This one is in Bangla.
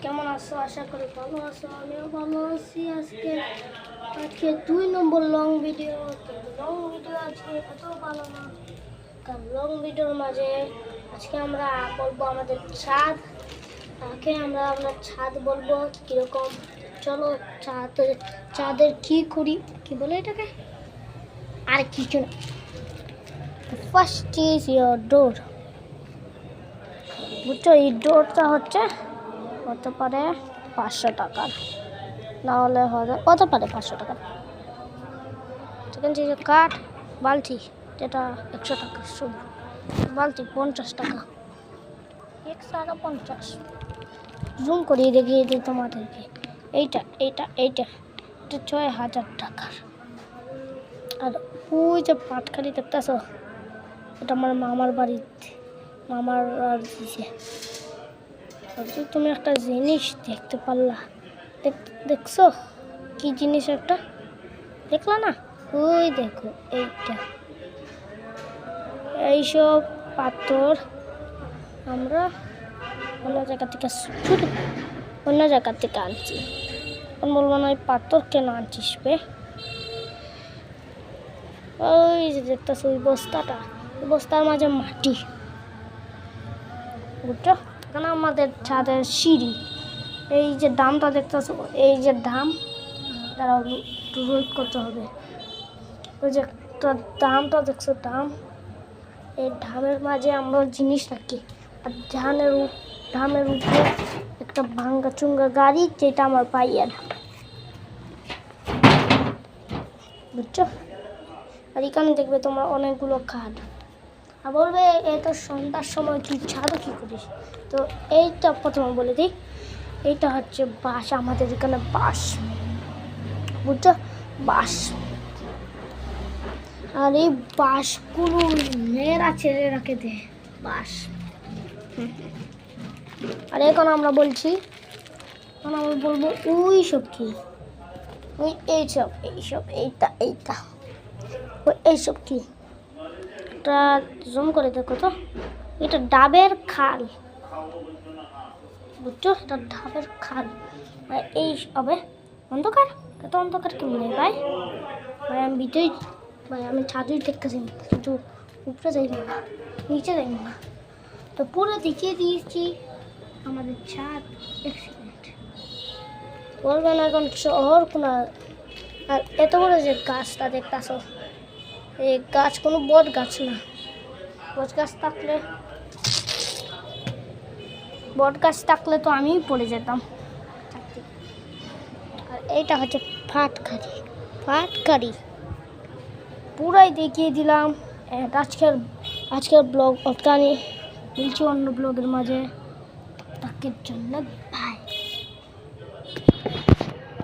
কেমন আছো? আশা করি ভালো আছো। আমিও ভালো আছি। আজকে 2 নম্বর লং ভিডিও। লং ভিডিও আজকে এত ভালো না, কারণ লং ভিডিওর মাঝে আজকে আমরা বলবো আমাদের ছাদ। আজকে আমরা আপনার ছাদ বলবো কিরকম। চলো ছাদের কি করি, কি বলে এটাকে, আর কিছু না। ফার্স্ট ইজ ইয়োর ডোর। বুঝছো, এই ডোরটা হতে পারে 500 টাকার, না হলে হতে পারে 500 টাকার। সেখানে যে কাঠ বালতি, যেটা 100 টাকা শুধু বালতি, 50 টাকা, 150। জুম করিয়ে দেখিয়ে দিই তোমাদেরকে। এইটা 6000 টাকার। আর ওই যে পাটখালি দেখতেছ, এটা আমার মামার বাড়িতে, মামার আর দিছে। তুমি একটা জিনিস দেখতে পারলা, দেখছো কি জিনিস? একটা দেখলা না? ওই দেখো, এইসব পাথর আমরা অন্য জায়গা থেকে আনছি। এখন বলবো না, ওই পাথর কেন আনছিস বে? ওই যে দেখতেছো ওই বস্তাটা, ওই বস্তার মাঝে মাটি, বুঝছো? এখানে আমাদের ছাদের সিঁড়ি। এই যে দামটা দেখতেছো, এই যে দাম, তারা রোধ করতে হবে। ওই যে দামটা দেখছো, এই ধামের মাঝে আমরা জিনিস রাখি। আর ধামের উপরে একটা ভাঙ্গা চুঙ্গা গাড়ি, যেটা আমার পাইয়ার, বুঝছো? আর এখানে দেখবে তোমরা অনেকগুলো কাঠ। আর বলবে এই তো সন্ধ্যার সময় তুই ছাদও কি করিস? তো এইটা প্রথমে বলে দিই, এইটা হচ্ছে বাঁশ। আমাদের এখানে বাঁশ, বুঝছো? বাঁশ। আর এই বাঁশগুলো মেয়েরা ছেলেরাকে দেয় বাঁশ। আর এখন আমরা বলবো ওই সব কি, ওই এইসব এইটা এইসব কি, এটা জুম করে দেখো তো। এটা ডাবের খাল, বুঝছো? এটা ডাবের খাল। এই হবে অন্ধকার, এত অন্ধকার কেমন ভাই? আমি ছাদই দেখতেছি, কিন্তু উপরে যাই না, নিচে যাই না। তো পুরো দেখিয়ে দিয়েছি আমাদের ছাদ। বলবেন এখন শহর কোন? আর এত বড় যে গাছটা দেখতেছ, এই গাছ কোনো বট গাছ না। বট গাছ থাকলে তো আমিই পড়ে যেতাম। আর এইটা হচ্ছে ফাটকারি। পুরাই দেখিয়ে দিলাম। আজকের ব্লগ অতখানি, বলছি অন্য ব্লগের মাঝে। তাকে জন্য বাই।